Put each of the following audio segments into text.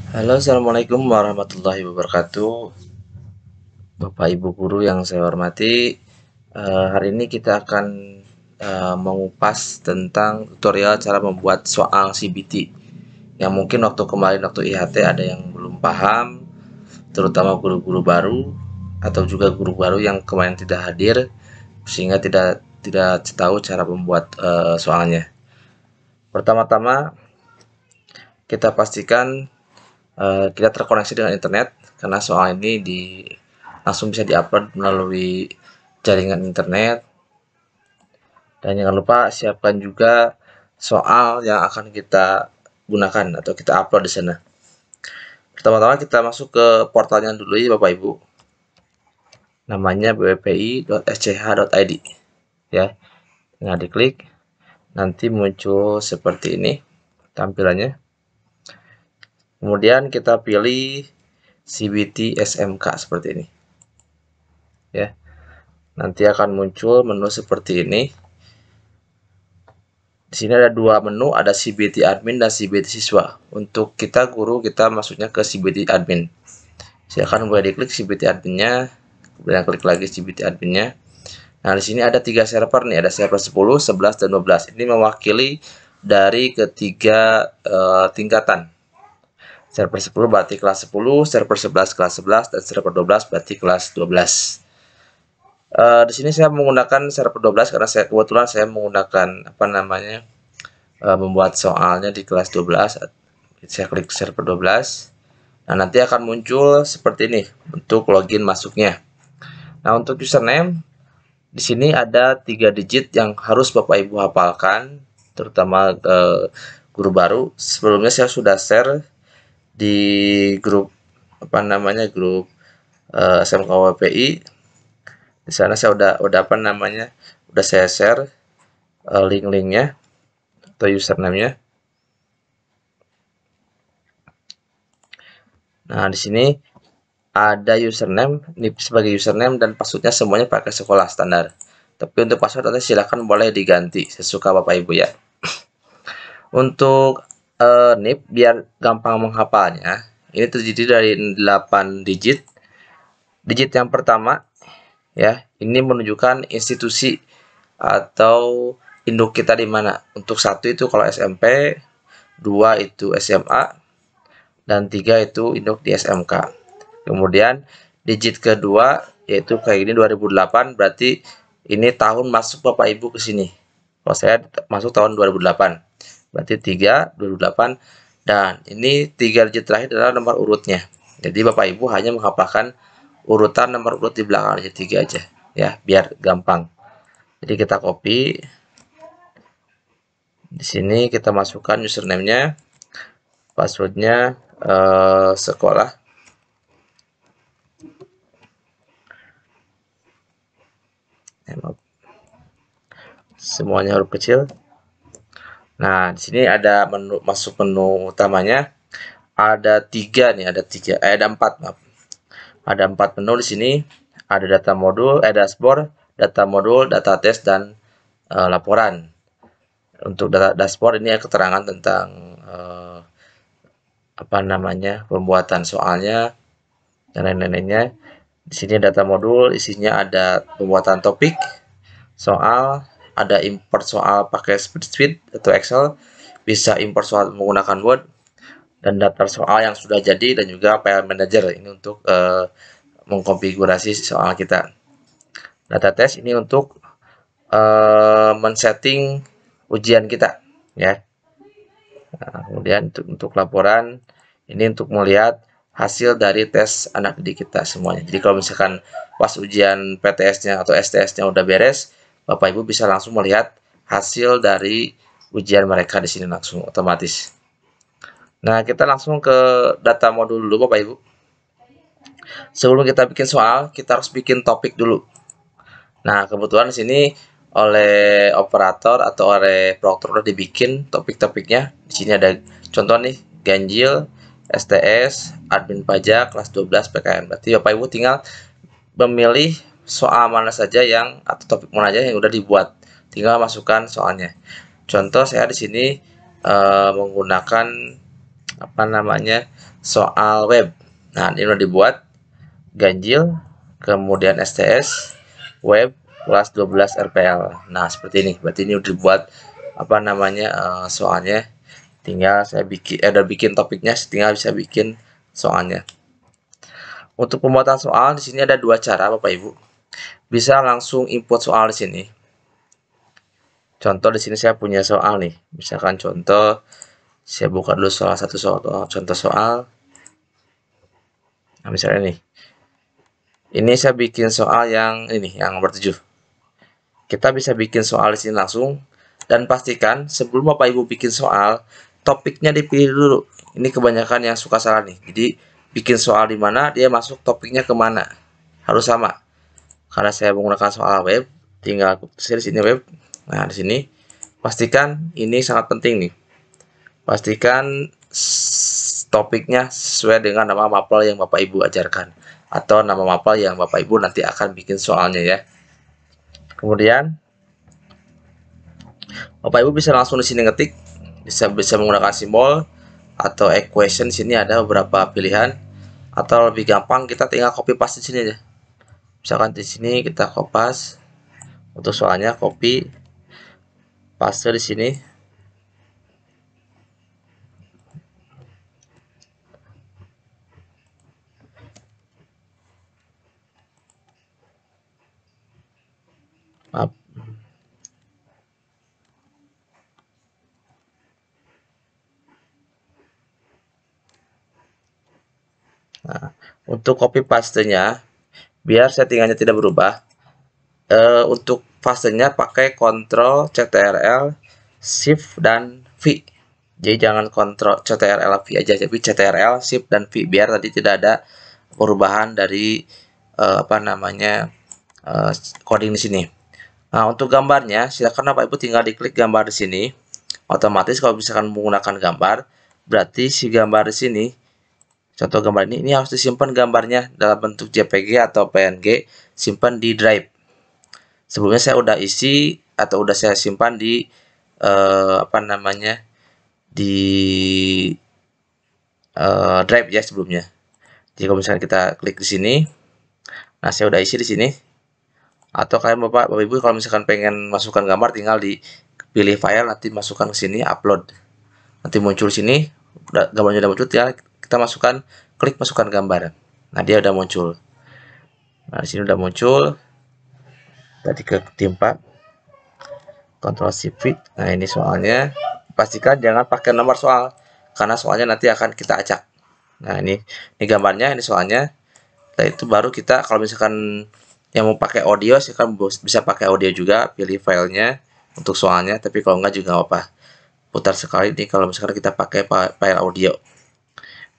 Halo, assalamualaikum warahmatullahi wabarakatuh. Bapak Ibu guru yang saya hormati, hari ini kita akan mengupas tentang tutorial cara membuat soal CBT. Yang mungkin waktu kemarin waktu IHT ada yang belum paham, terutama guru-guru baru atau juga guru baru yang kemarin tidak hadir, sehingga tidak tahu cara membuat soalnya. Pertama-tama kita pastikan kita terkoneksi dengan internet karena soal ini langsung bisa diupload melalui jaringan internet. Dan jangan lupa siapkan juga soal yang akan kita gunakan atau kita upload di sana. Pertama-tama kita masuk ke portalnya dulu ya Bapak Ibu. Namanya bppi.sch.id ya. Nah, diklik nanti muncul seperti ini tampilannya. Kemudian kita pilih CBT SMK seperti ini. Ya. Nanti akan muncul menu seperti ini. Di sini ada dua menu, ada CBT admin dan CBT siswa. Untuk kita guru, kita masuknya ke CBT admin. Silakan boleh diklik CBT adminnya, kemudian klik lagi CBT adminnya. Nah, di sini ada 3 server nih, ada server 10, 11, dan 12. Ini mewakili dari ketiga tingkatan. Server 10 berarti kelas 10, server 11 kelas 11, dan server 12 berarti kelas 12. Di sini saya menggunakan server 12 karena kebetulan saya menggunakan membuat soalnya di kelas 12. Saya klik server 12. Nah, nanti akan muncul seperti ini untuk login masuknya. Nah, untuk username di sini ada 3 digit yang harus Bapak Ibu hafalkan, terutama guru baru. Sebelumnya saya sudah share di grup grup SMK WPI. Di sana saya udah saya share link-linknya atau username-nya. Nah, di sini ada username, ini sebagai username dan passwordnya semuanya pakai sekolah standar. Tapi untuk password nanti silahkan boleh diganti sesuka Bapak Ibu ya. Untuk NIP biar gampang menghafalnya, ini terdiri dari 8 digit. Digit yang pertama ya, ini menunjukkan institusi atau induk kita di mana. Untuk 1 itu kalau SMP, 2 itu SMA, dan 3 itu induk di SMK. Kemudian digit kedua yaitu kayak ini 2008, berarti ini tahun masuk Bapak Ibu ke sini. Kalau saya masuk tahun 2008, berarti 3 2008, dan ini 3 digit terakhir adalah nomor urutnya. Jadi Bapak Ibu hanya menghafalkan urutan nomor urut di belakang digit 3 aja ya, biar gampang. Jadi kita copy. Di sini kita masukkan username-nya, password-nya sekolah. Semuanya huruf kecil. Nah, di sini ada masuk menu utamanya. Ada 3 nih, ada 4, maaf. Ada 4 menu di sini. Ada data modul, dashboard, data modul, data test, dan laporan. Untuk dashboard ini keterangan tentang pembuatan soalnya dan lain-lainnya. Di sini data modul, isinya ada pembuatan topik, soal, ada import soal pakai spreadsheet atau Excel, bisa import soal menggunakan Word, dan daftar soal yang sudah jadi, dan juga file manager ini untuk mengkonfigurasi soal kita. Data test ini untuk men-setting ujian kita ya. Nah, kemudian untuk laporan ini untuk melihat hasil dari tes anak didik kita semuanya. Jadi kalau misalkan pas ujian PTS-nya atau STS-nya udah beres, Bapak Ibu bisa langsung melihat hasil dari ujian mereka di sini langsung otomatis. Nah, kita langsung ke data modul dulu Bapak Ibu. Sebelum kita bikin soal, kita harus bikin topik dulu. Nah, kebetulan di sini oleh operator atau oleh proktor udah dibikin topik-topiknya. Di sini ada contoh nih, ganjil, STS, admin pajak, kelas 12 PKN. Berarti Bapak Ibu tinggal memilih soal mana saja yang atau topik mana aja yang udah dibuat. Tinggal masukkan soalnya. Contoh saya di sini menggunakan apa namanya, soal web. Nah, ini udah dibuat ganjil, kemudian STS web kelas 12 RPL. Nah, seperti ini. Berarti ini udah dibuat apa namanya, soalnya. Tinggal saya bikin, udah bikin topiknya, tinggal bisa bikin soalnya. Untuk pembuatan soal di sini ada dua cara, Bapak Ibu. Bisa langsung input soal di sini. Contoh di sini saya punya soal nih. Misalkan contoh, saya buka dulu salah satu soal, contoh soal. Nah, misalnya nih. Ini saya bikin soal yang ini, yang nomor 7. Kita bisa bikin soal di sini langsung, dan pastikan sebelum Bapak Ibu bikin soal, topiknya dipilih dulu. Ini kebanyakan yang suka salah nih. Jadi bikin soal di mana, dia masuk topiknya kemana, harus sama. Karena saya menggunakan soal web, tinggal di sini web. Nah, di sini pastikan ini sangat penting nih. Pastikan topiknya sesuai dengan nama mapel yang Bapak Ibu ajarkan, atau nama mapel yang Bapak Ibu nanti akan bikin soalnya ya. Kemudian Bapak Ibu bisa langsung di sini ngetik, bisa menggunakan simbol atau equation. Sini ada beberapa pilihan, atau lebih gampang kita tinggal copy paste di sini aja. Misalkan di sini kita copy paste untuk soalnya, copy paste di sini. Maaf. Nah, untuk copy paste-nya, biar settingannya tidak berubah, untuk pastenya pakai Ctrl Ctrl Shift dan V. Jadi jangan Ctrl Ctrl V aja, tapi Ctrl Shift dan V, biar tadi tidak ada perubahan dari apa namanya, coding di sini. Nah, untuk gambarnya silakan Bapak Ibu tinggal diklik gambar di sini. Otomatis kalau misalkan menggunakan gambar, berarti si gambar di sini, contoh gambar ini harus disimpan gambarnya dalam bentuk JPG atau PNG, simpan di drive. Sebelumnya saya udah isi atau udah saya simpan di apa namanya, di drive ya sebelumnya. Jadi kalau misalnya kita klik di sini, nah saya udah isi di sini. Atau kalian Bapak Ibu kalau misalkan pengen masukkan gambar, tinggal dipilih file, nanti masukkan ke sini, upload. Nanti muncul sini, gambarnya udah muncul, ya kita masukkan, klik masukkan gambar. Nah, dia udah muncul. Nah, di sini udah muncul. Tadi ke timpa, Ctrl Shift. Nah, ini soalnya. Pastikan jangan pakai nomor soal, karena soalnya nanti akan kita acak. Nah, ini gambarnya, ini soalnya. Setelah itu baru kita, kalau misalkan yang mau pakai audio, sih kan bisa pakai audio juga, pilih filenya untuk soalnya. Tapi kalau enggak juga apa, putar sekali nih kalau misalkan kita pakai file audio.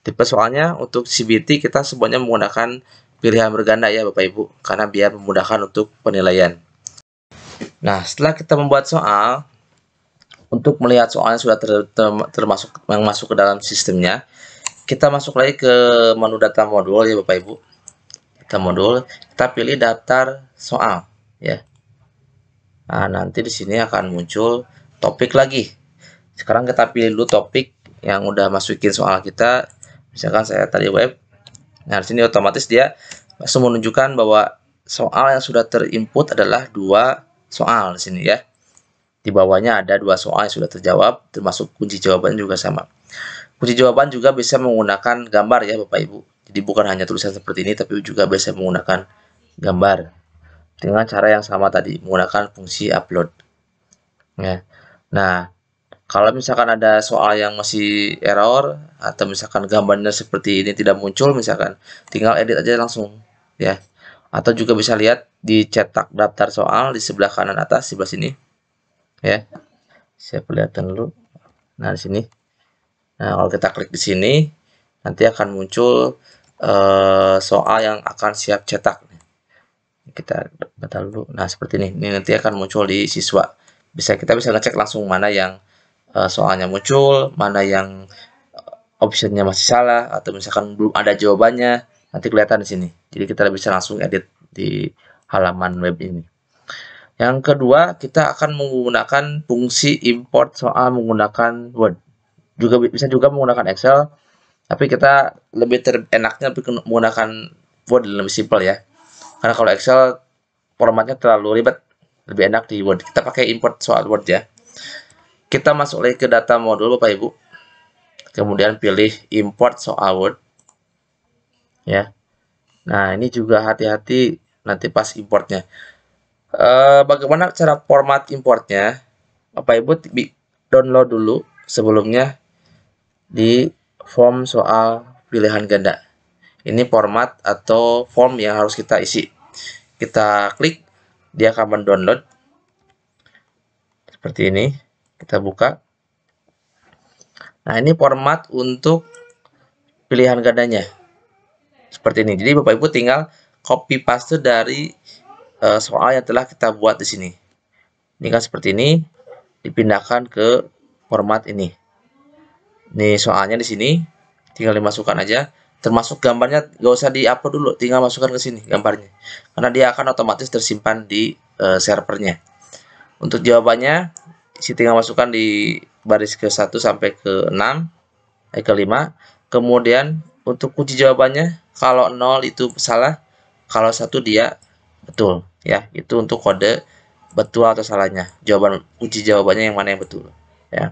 Tipe soalnya untuk CBT kita semuanya menggunakan pilihan berganda ya Bapak Ibu, karena biar memudahkan untuk penilaian. Nah, setelah kita membuat soal, untuk melihat soalnya sudah termasuk yang masuk ke dalam sistemnya, kita masuk lagi ke menu data modul ya Bapak Ibu. Data modul, kita pilih daftar soal ya. Nah, nanti di sini akan muncul topik lagi. Sekarang kita pilih dulu topik yang udah masukin soal kita. Misalkan saya tadi web. Nah, di sini otomatis dia langsung menunjukkan bahwa soal yang sudah terinput adalah 2 soal di sini ya. Di bawahnya ada 2 soal yang sudah terjawab, termasuk kunci jawaban juga sama. Kunci jawaban juga bisa menggunakan gambar ya Bapak Ibu. Jadi bukan hanya tulisan seperti ini, tapi juga bisa menggunakan gambar. Dengan cara yang sama tadi, menggunakan fungsi upload. Ya. Nah, kalau misalkan ada soal yang masih error, atau misalkan gambarnya seperti ini tidak muncul, misalkan tinggal edit aja langsung ya. Atau juga bisa lihat di cetak daftar soal di sebelah kanan atas, sebelah sini ya. Saya perlihatkan dulu. Nah, di sini. Nah, kalau kita klik di sini, nanti akan muncul soal yang akan siap cetak. Kita batal dulu. Nah, seperti ini. Ini nanti akan muncul di siswa. Kita bisa ngecek langsung mana yang soalnya muncul, mana yang optionnya masih salah, atau misalkan belum ada jawabannya, nanti kelihatan di sini. Jadi kita bisa langsung edit di halaman web ini. Yang kedua, kita akan menggunakan fungsi import soal menggunakan Word. bisa juga menggunakan Excel, tapi kita lebih enaknya menggunakan Word, lebih simpel ya. Karena kalau Excel formatnya terlalu ribet, lebih enak di Word. Kita pakai import soal Word ya. Kita masuk lagi ke data modul Bapak Ibu. Kemudian pilih import soal Word ya. Nah, ini juga hati-hati nanti pas importnya. Bagaimana cara format importnya? Bapak Ibu download dulu sebelumnya di form soal pilihan ganda. Ini format atau form yang harus kita isi. Kita klik, dia akan mendownload seperti ini. Kita buka. Nah, ini format untuk pilihan gandanya seperti ini. Jadi Bapak Ibu tinggal copy paste dari soal yang telah kita buat di sini. Ini kan seperti ini, dipindahkan ke format ini. Ini soalnya di sini, tinggal dimasukkan aja. Termasuk gambarnya gak usah diupload dulu, tinggal masukkan ke sini gambarnya. Karena dia akan otomatis tersimpan di servernya. Untuk jawabannya, tinggal masukkan di baris ke-1 sampai ke-6, ke-5. Kemudian untuk kunci jawabannya, kalau 0 itu salah, kalau 1 dia betul ya. Itu untuk kode betul atau salahnya. Kunci jawabannya yang mana yang betul ya.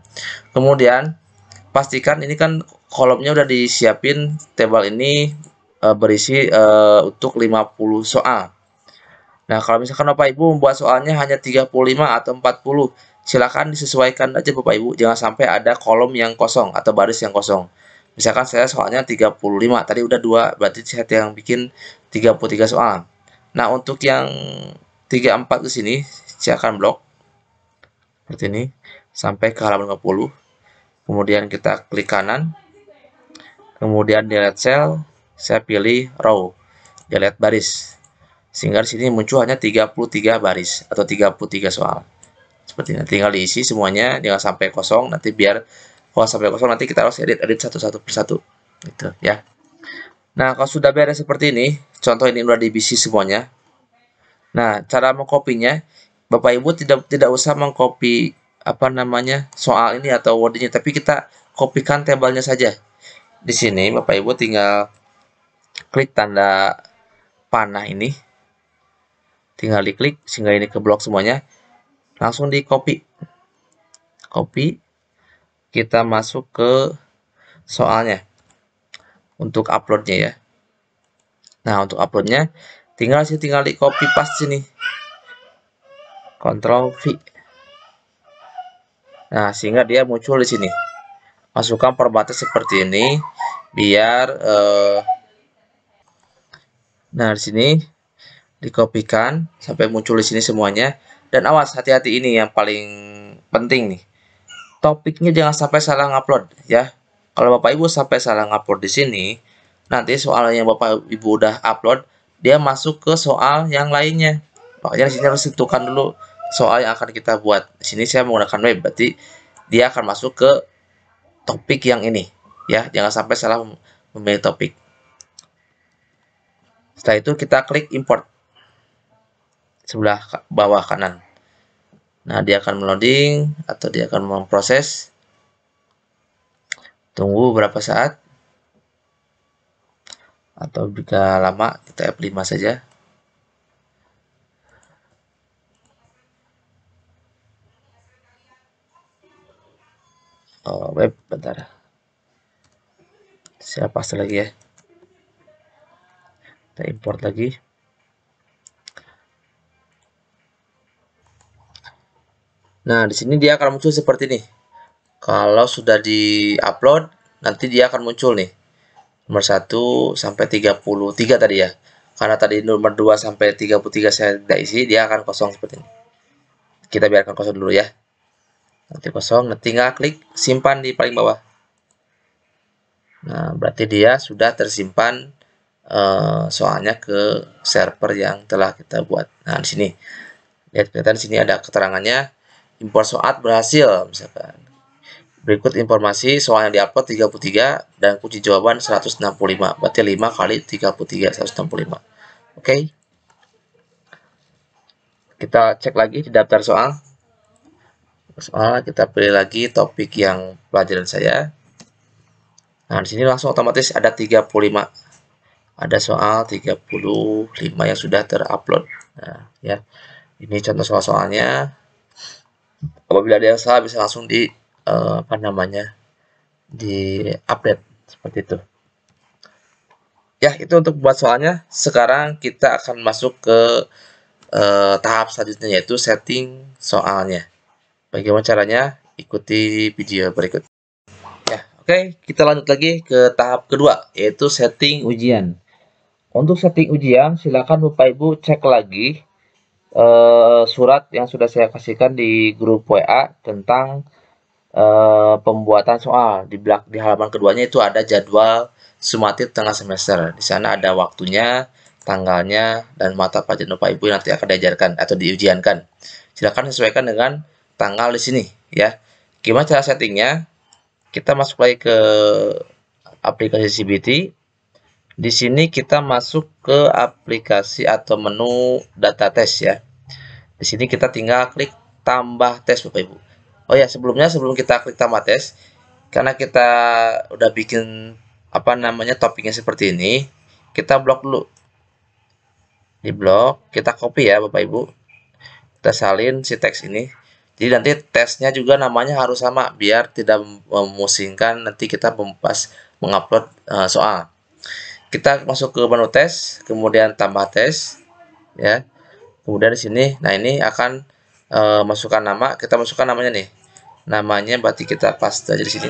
Kemudian pastikan ini kan kolomnya udah disiapin, table ini berisi untuk 50 soal. Nah, kalau misalkan Bapak Ibu membuat soalnya hanya 35 atau 40, silakan disesuaikan aja Bapak Ibu, jangan sampai ada kolom yang kosong atau baris yang kosong. Misalkan saya soalnya 35, tadi udah 2, berarti saya yang bikin 33 soal. Nah, untuk yang 34 di sini, saya akan blok seperti ini sampai ke halaman 50. Kemudian kita klik kanan, kemudian delete cell, saya pilih row, delete baris, sehingga di sini muncul hanya 33 baris atau 33 soal. Seperti ini, tinggal diisi semuanya, jangan sampai kosong. Nanti biar kalau sampai kosong nanti kita harus edit satu persatu, gitu ya. Nah, kalau sudah beres seperti ini, contoh ini udah diisi semuanya. Nah, cara mengkopinya, Bapak Ibu tidak usah mengcopy soal ini atau wordnya, tapi kita kopikan tabelnya saja. Di sini Bapak Ibu tinggal klik tanda panah ini, tinggal diklik sehingga ini ke blok semuanya, langsung di copy, kita masuk ke soalnya untuk uploadnya ya. Nah, untuk uploadnya tinggal di copy paste sini, Ctrl V. Nah, sehingga dia muncul di sini. Masukkan formatnya seperti ini biar nah di sini dikopikan sampai muncul di sini semuanya. Dan awas, hati-hati, ini yang paling penting nih. Topiknya jangan sampai salah ngupload ya. Kalau Bapak Ibu sampai salah ngupload di sini, nanti soal yang Bapak Ibu udah upload dia masuk ke soal yang lainnya. Makanya di sini harus tentukan dulu soal yang akan kita buat. Di sini saya menggunakan web, berarti dia akan masuk ke topik yang ini ya. Jangan sampai salah memilih topik. Setelah itu kita klik import sebelah bawah kanan. Nah, dia akan meloading atau dia akan memproses. Tunggu beberapa saat. Atau jika lama, kita F5 saja. Oh, web, bentar. Saya paste lagi ya. Kita import lagi. Nah, di sini dia akan muncul seperti ini. Kalau sudah di-upload, nanti dia akan muncul nih. Nomor 1 sampai 33 tadi ya. Karena tadi nomor 2 sampai 33 saya tidak isi, dia akan kosong seperti ini. Kita biarkan kosong dulu ya. Nanti kosong, nanti tinggal klik simpan di paling bawah. Nah, berarti dia sudah tersimpan soalnya ke server yang telah kita buat. Nah, di sini lihat, kelihatan di sini ada keterangannya, import soal berhasil misalkan. Berikut informasi soal yang diupload 33 dan kunci jawaban 165. Berarti 5 kali 33 165. Oke. Kita cek lagi di daftar soal. Kita pilih lagi topik yang pelajaran saya. Nah, di sini langsung otomatis ada 35. Ada soal 35 yang sudah terupload. Nah, ya. Ini contoh soal-soalnya. Apabila ada yang salah bisa langsung di apa namanya? Di-update seperti itu. Ya, itu untuk buat soalnya. Sekarang kita akan masuk ke tahap selanjutnya, yaitu setting soalnya. Bagaimana caranya? Ikuti video berikut. Ya, oke, kita lanjut lagi ke tahap kedua, yaitu setting ujian. Untuk setting ujian, silakan Bapak Ibu cek lagi surat yang sudah saya kasihkan di grup WA tentang pembuatan soal. Di halaman keduanya itu ada jadwal sumatif tengah semester. Di sana ada waktunya, tanggalnya, dan mata pelajaran Bapak Ibu yang nanti akan diajarkan atau diujiankan. Silakan sesuaikan dengan tanggal di sini, ya. Gimana cara settingnya? Kita masuk lagi ke aplikasi CBT. Di sini kita masuk ke aplikasi atau menu data test, ya. Di sini kita tinggal klik tambah tes, Bapak Ibu. Oh ya, sebelum kita klik tambah tes, karena kita udah bikin apa namanya topiknya seperti ini, kita blok dulu. Di blok, kita copy ya Bapak Ibu. Kita salin si teks ini. Jadi nanti tesnya juga namanya harus sama biar tidak memusingkan nanti kita pas mengupload soal. Kita masuk ke menu tes, kemudian tambah tes, ya. Kemudian di sini, nah ini akan masukkan nama, kita masukkan namanya nih. Namanya berarti kita paste aja di sini.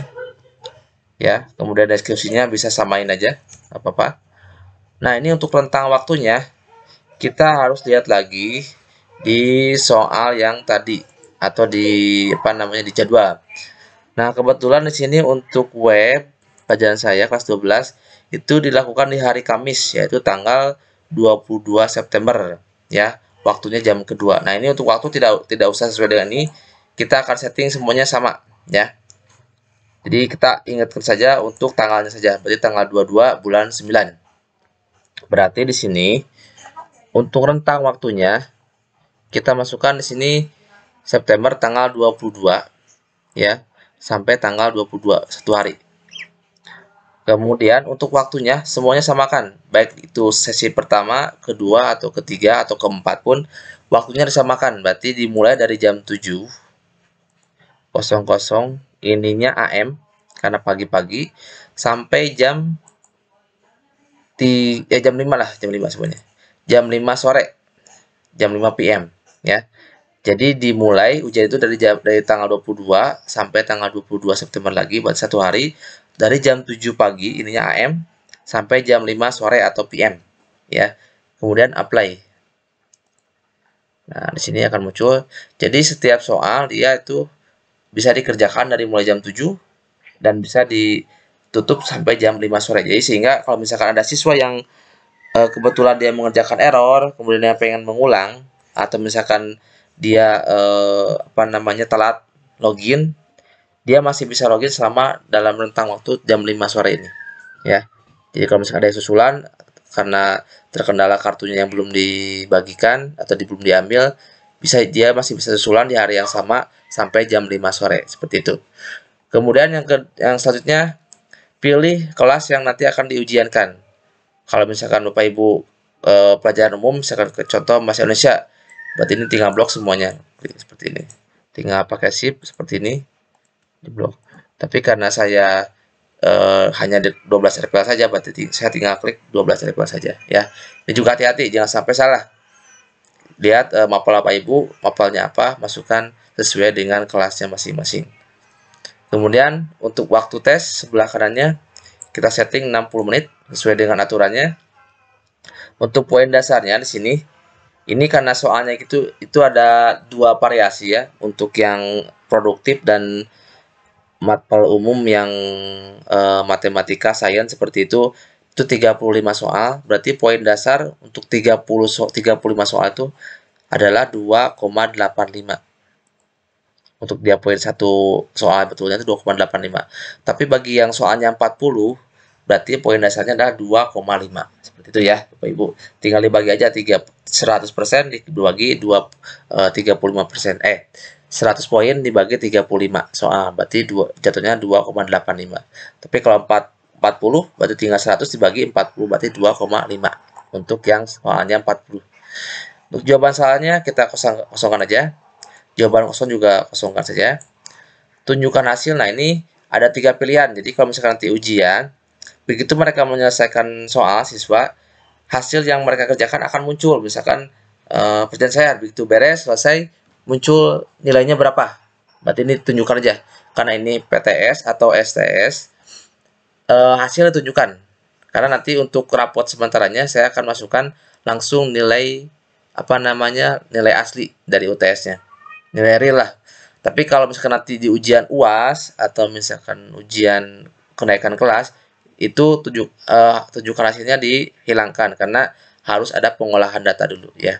Ya, kemudian deskripsinya bisa samain aja, apa-apa. Nah, ini untuk rentang waktunya kita harus lihat lagi di soal yang tadi atau di apa namanya di jadwal. Nah, kebetulan di sini untuk web pelajaran saya kelas 12 itu dilakukan di hari Kamis, yaitu tanggal 22 September, ya. Waktunya jam kedua. Nah, ini untuk waktu tidak usah sesuai dengan ini. Kita akan setting semuanya sama, ya. Jadi kita ingatkan saja untuk tanggalnya saja. Berarti tanggal 22 bulan 9. Berarti di sini untuk rentang waktunya kita masukkan di sini September tanggal 22, ya, sampai tanggal 22, 1 hari. Kemudian untuk waktunya semuanya samakan, baik itu sesi pertama, kedua, atau ketiga, atau keempat pun waktunya disamakan. Berarti dimulai dari jam 7.00 ininya AM karena pagi-pagi sampai jam 5 lah, jam 5 sebenarnya. Jam 5 sore. Jam 5 PM, ya. Jadi dimulai ujian itu dari tanggal 22 sampai tanggal 22 September lagi buat 1 hari, dari jam 7 pagi ininya AM sampai jam 5 sore atau PM, ya. Kemudian apply. Nah, di sini akan muncul. Jadi setiap soal dia itu bisa dikerjakan dari mulai jam 7 dan bisa ditutup sampai jam 5 sore. Jadi sehingga kalau misalkan ada siswa yang kebetulan dia mengerjakan error, kemudian dia pengen mengulang, atau misalkan dia apa namanya telat login, dia masih bisa login selama dalam rentang waktu jam 5 sore ini, ya. Jadi kalau misalkan ada susulan karena terkendala kartunya yang belum dibagikan atau belum diambil, dia masih bisa susulan di hari yang sama sampai jam 5 sore, seperti itu. Kemudian yang selanjutnya, pilih kelas yang nanti akan diujiankan. Kalau misalkan Bapak Ibu pelajaran umum, misalkan ke contoh bahasa Indonesia, berarti ini tinggal blok semuanya seperti ini. Tinggal pakai shift seperti ini di blok. Tapi karena saya hanya 12 RPL saja, berarti saya tinggal klik 12 RPL saja, ya. Ini juga hati-hati jangan sampai salah. Lihat mapel Bapak Ibu, mapelnya apa, masukkan sesuai dengan kelasnya masing-masing. Kemudian untuk waktu tes sebelah kanannya kita setting 60 menit sesuai dengan aturannya. Untuk poin dasarnya di sini, ini karena soalnya itu ada 2 variasi ya, untuk yang produktif dan mapel umum yang matematika, sains seperti itu 35 soal. Berarti poin dasar untuk 35 soal itu adalah 2,85. Untuk dia poin satu soal betulnya itu 2,85. Tapi bagi yang soalnya 40, berarti poin dasarnya adalah 2,5. Seperti itu ya, Bapak Ibu. Tinggal dibagi aja 100% dibagi 35%. 100 poin dibagi 35 soal, berarti jatuhnya 2,85. Tapi kalau 40, berarti tinggal 100 dibagi 40, berarti 2,5 untuk yang soalnya 40. Untuk jawaban salahnya kita kosongkan aja. Jawaban kosong juga kosongkan saja. Tunjukkan hasil. Nah, ini ada 3 pilihan. Jadi kalau misalkan nanti ujian, begitu mereka menyelesaikan soal siswa, hasil yang mereka kerjakan akan muncul. Misalkan pertanyaan saya begitu beres, selesai, muncul nilainya berapa. Berarti ini tunjukkan aja. Karena ini PTS atau STS, hasilnya tunjukkan. Karena nanti untuk rapot sementaranya saya akan masukkan langsung nilai nilai asli dari UTS-nya. Nilai real lah. Tapi kalau misalkan nanti di ujian UAS atau misalkan ujian kenaikan kelas, itu tunjukkan hasilnya dihilangkan karena harus ada pengolahan data dulu ya.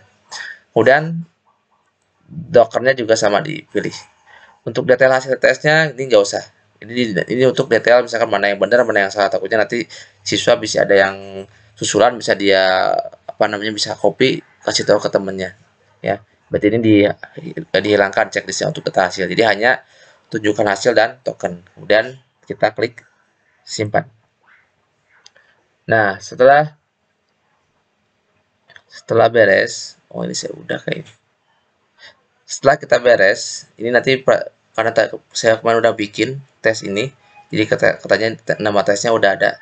Kemudian dokernya juga sama dipilih. Untuk detail hasil tesnya ini nggak usah. Ini untuk detail misalkan mana yang benar, mana yang salah. Takutnya nanti siswa bisa ada yang susulan, bisa dia bisa copy kasih tahu ke temennya ya. Berarti ini dihilangkan checklistnya untuk data hasil. Jadi hanya tunjukkan hasil dan token. Kemudian kita klik simpan. Nah, setelah beres, oh ini saya udah kayak ini. Setelah kita beres, ini nanti karena saya kemarin udah bikin tes ini, jadi katanya nama tesnya udah ada.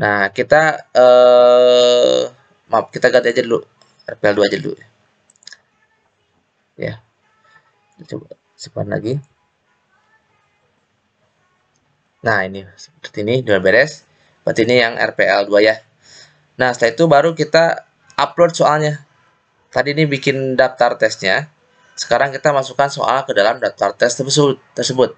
Nah, kita maaf, kita ganti aja dulu RPL2 aja dulu ya. Coba simpan lagi. Nah, ini seperti ini udah beres. Berarti ini yang RPL2 ya. Nah, setelah itu baru kita upload soalnya. Tadi ini bikin daftar tesnya. Sekarang kita masukkan soal ke dalam daftar tes tersebut.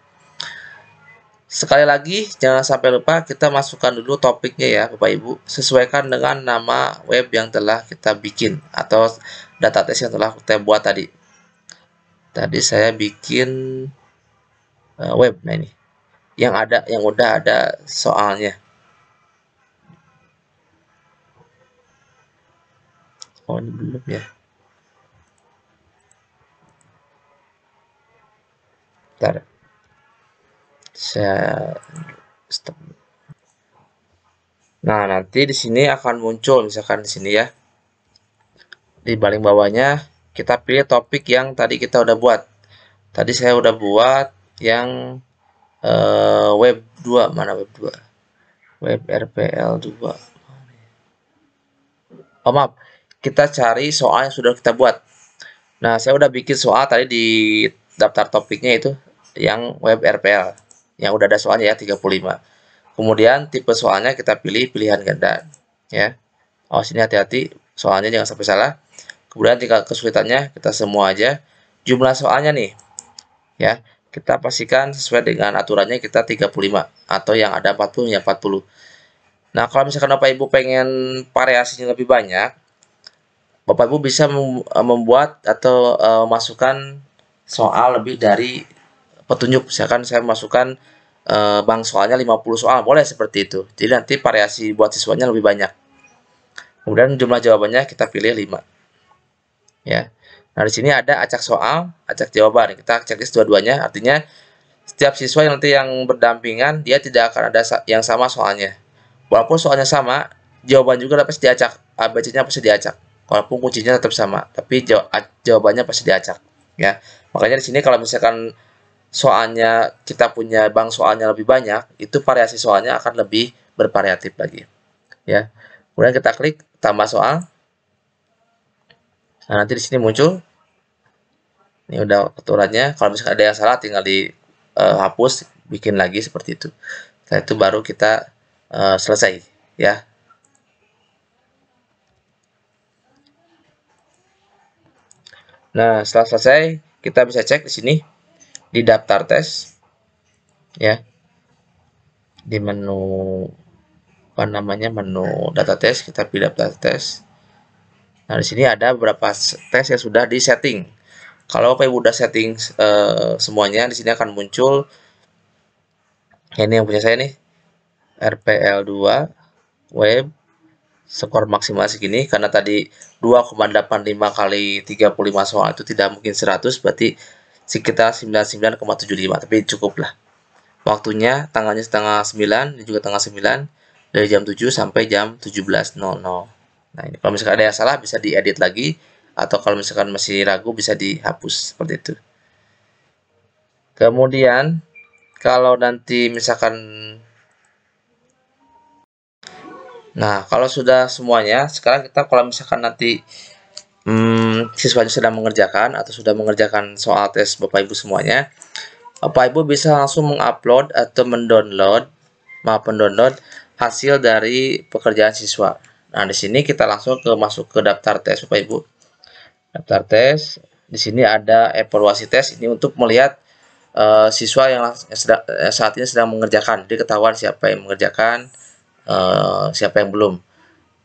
Sekali lagi, jangan sampai lupa kita masukkan dulu topiknya ya, Bapak Ibu. Sesuaikan dengan nama web yang telah kita bikin atau data tes yang telah kita buat tadi. Tadi saya bikin web. Nah, ini yang udah ada soalnya. Oh, ini belum ya. Bentar. Saya stop. Nah, nanti di sini akan muncul misalkan di sini ya. Di paling bawahnya kita pilih topik yang tadi kita udah buat. Tadi saya udah buat yang web 2, mana web 2? Web RPL 2. Oh, maaf. Kita cari soal yang sudah kita buat. Nah, saya udah bikin soal tadi di daftar topiknya itu yang web RPL. Yang udah ada soalnya ya 35. Kemudian tipe soalnya kita pilih pilihan ganda ya. Oh, sini hati-hati soalnya jangan sampai salah. Kemudian tingkat kesulitannya kita semua aja. Jumlah soalnya nih ya, kita pastikan sesuai dengan aturannya kita 35 atau yang ada 40 ya 40. Nah, kalau misalkan Bapak Ibu pengen variasinya lebih banyak, Bapak Ibu bisa membuat atau masukkan soal lebih dari petunjuk. Misalkan saya masukkan bank soalnya 50 soal, boleh seperti itu. Jadi nanti variasi buat siswanya lebih banyak. Kemudian jumlah jawabannya kita pilih 5. Ya. Nah, di sini ada acak soal, acak jawaban. Kita checklist dua-duanya, artinya setiap siswa yang nanti yang berdampingan, dia tidak akan ada yang sama soalnya. Walaupun soalnya sama, jawaban juga pasti diacak, ABC-nya pasti diacak. Walaupun kuncinya tetap sama, tapi jawabannya pasti diacak. Ya. Makanya di sini kalau misalkan soalnya kita punya bank soalnya lebih banyak, itu variasi soalnya akan lebih bervariatif lagi. Ya. Kemudian kita klik tambah soal. Nah, nanti di sini muncul. Ini udah aturannya. Kalau misalkan ada yang salah tinggal dihapus, bikin lagi seperti itu. Setelah itu baru kita selesai ya. Nah, setelah selesai kita bisa cek di sini di daftar tes ya, di menu menu data tes, kita pilih daftar tes. Nah, di sini ada beberapa tes yang sudah di setting. Kalau Bapak Ibu udah setting semuanya, di sini akan muncul ini yang punya saya nih, RPL2 web skor maksimal segini. Karena tadi 2,85 kali 35 soal itu tidak mungkin 100, berarti sekitar 99,75, tapi cukup lah. waktunya tanggalnya tanggal 9 dan juga tanggal 9 dari jam 7 sampai jam 17.00. Nah, ini kalau misalkan ada yang salah bisa diedit lagi, atau kalau misalkan masih ragu bisa dihapus seperti itu. Kemudian kalau nanti misalkan, nah kalau sudah semuanya, sekarang kita kalau misalkan nanti siswanya sedang mengerjakan atau sudah mengerjakan soal tes Bapak Ibu semuanya, Bapak Ibu bisa langsung mengupload atau mendownload hasil dari pekerjaan siswa. Nah, di sini kita langsung masuk ke daftar tes Bapak Ibu. Daftar tes, di sini ada evaluasi tes, ini untuk melihat siswa yang saat ini sedang mengerjakan. Jadi ketahuan siapa yang mengerjakan, siapa yang belum.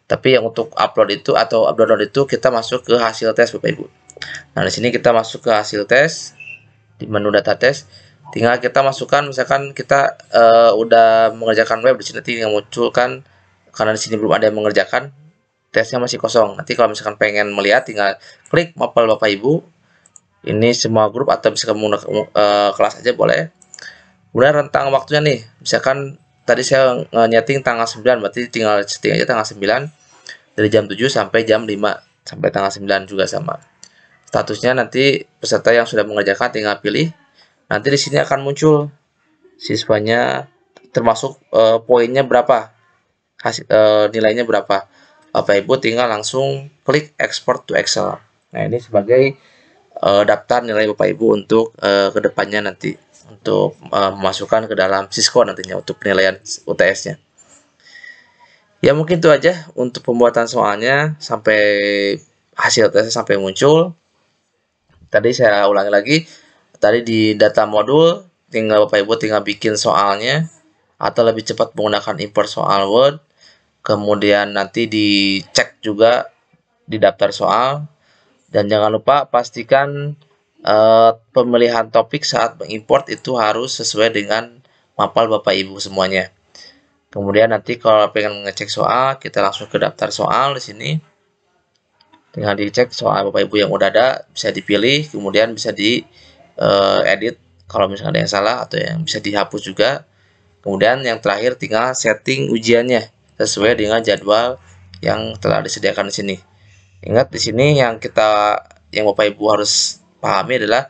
Tapi yang untuk upload itu atau download itu kita masuk ke hasil tes Bapak Ibu. Nah, di sini kita masuk ke hasil tes di menu data tes. Tinggal kita masukkan, misalkan kita udah mengerjakan web, di sini nanti yang muncul kan, karena di sini belum ada yang mengerjakan, tesnya masih kosong. Nanti kalau misalkan pengen melihat, tinggal klik mapel Bapak Ibu. Ini semua grup atau misalkan kelas aja boleh. Kemudian rentang waktunya nih, misalkan tadi saya nyeting tanggal 9, berarti tinggal setting aja tanggal 9 dari jam 7 sampai jam 5 sampai tanggal 9 juga sama. Statusnya nanti peserta yang sudah mengerjakan tinggal pilih. Nanti di sini akan muncul siswanya, termasuk poinnya berapa, nilainya berapa. Bapak Ibu tinggal langsung klik export to Excel. Nah, ini sebagai daftar nilai Bapak Ibu untuk kedepannya nanti, untuk memasukkan ke dalam Sisco nantinya untuk penilaian UTS-nya. Ya, mungkin itu aja untuk pembuatan soalnya sampai hasil tesnya sampai muncul. Tadi saya ulangi lagi, tadi di data modul tinggal Bapak Ibu tinggal bikin soalnya, atau lebih cepat menggunakan import soal Word. Kemudian nanti dicek juga di daftar soal, dan jangan lupa pastikan pemilihan topik saat mengimport itu harus sesuai dengan mapel Bapak Ibu semuanya. Kemudian nanti kalau pengen ngecek soal, kita langsung ke daftar soal di sini. Tinggal dicek soal Bapak Ibu yang udah ada, bisa dipilih, kemudian bisa di edit kalau misalnya ada yang salah, atau yang bisa dihapus juga. Kemudian yang terakhir tinggal setting ujiannya sesuai dengan jadwal yang telah disediakan di sini. Ingat di sini yang Bapak Ibu harus pahami adalah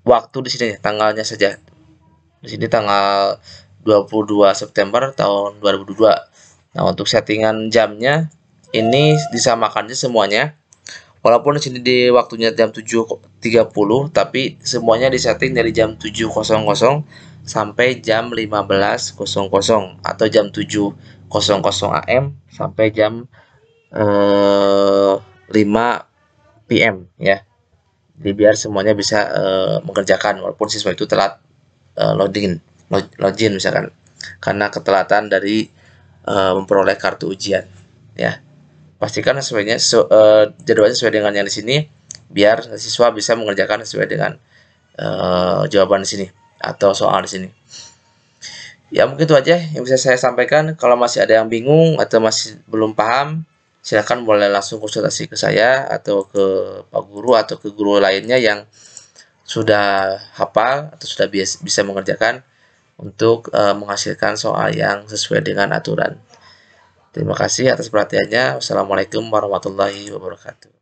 waktu di sini, tanggalnya saja. Di sini tanggal 22 September tahun 2022. Nah, untuk settingan jamnya ini disamakan semuanya. Walaupun di sini di waktunya jam 7.30, tapi semuanya disetting dari jam 7.00 sampai jam 15.00 atau jam 7.00 AM sampai jam 5 PM ya. Jadi biar semuanya bisa mengerjakan walaupun siswa itu telat login misalkan karena ketelatan dari memperoleh kartu ujian ya. Pastikan jadwalnya sesuai dengan yang di sini biar siswa bisa mengerjakan sesuai dengan jawaban di sini atau soal di sini. Ya, mungkin itu aja yang bisa saya sampaikan. Kalau masih ada yang bingung atau masih belum paham, silakan boleh langsung konsultasi ke saya atau ke Pak Guru atau ke guru lainnya yang sudah hafal atau sudah bisa mengerjakan untuk menghasilkan soal yang sesuai dengan aturan. Terima kasih atas perhatiannya. Wassalamualaikum warahmatullahi wabarakatuh.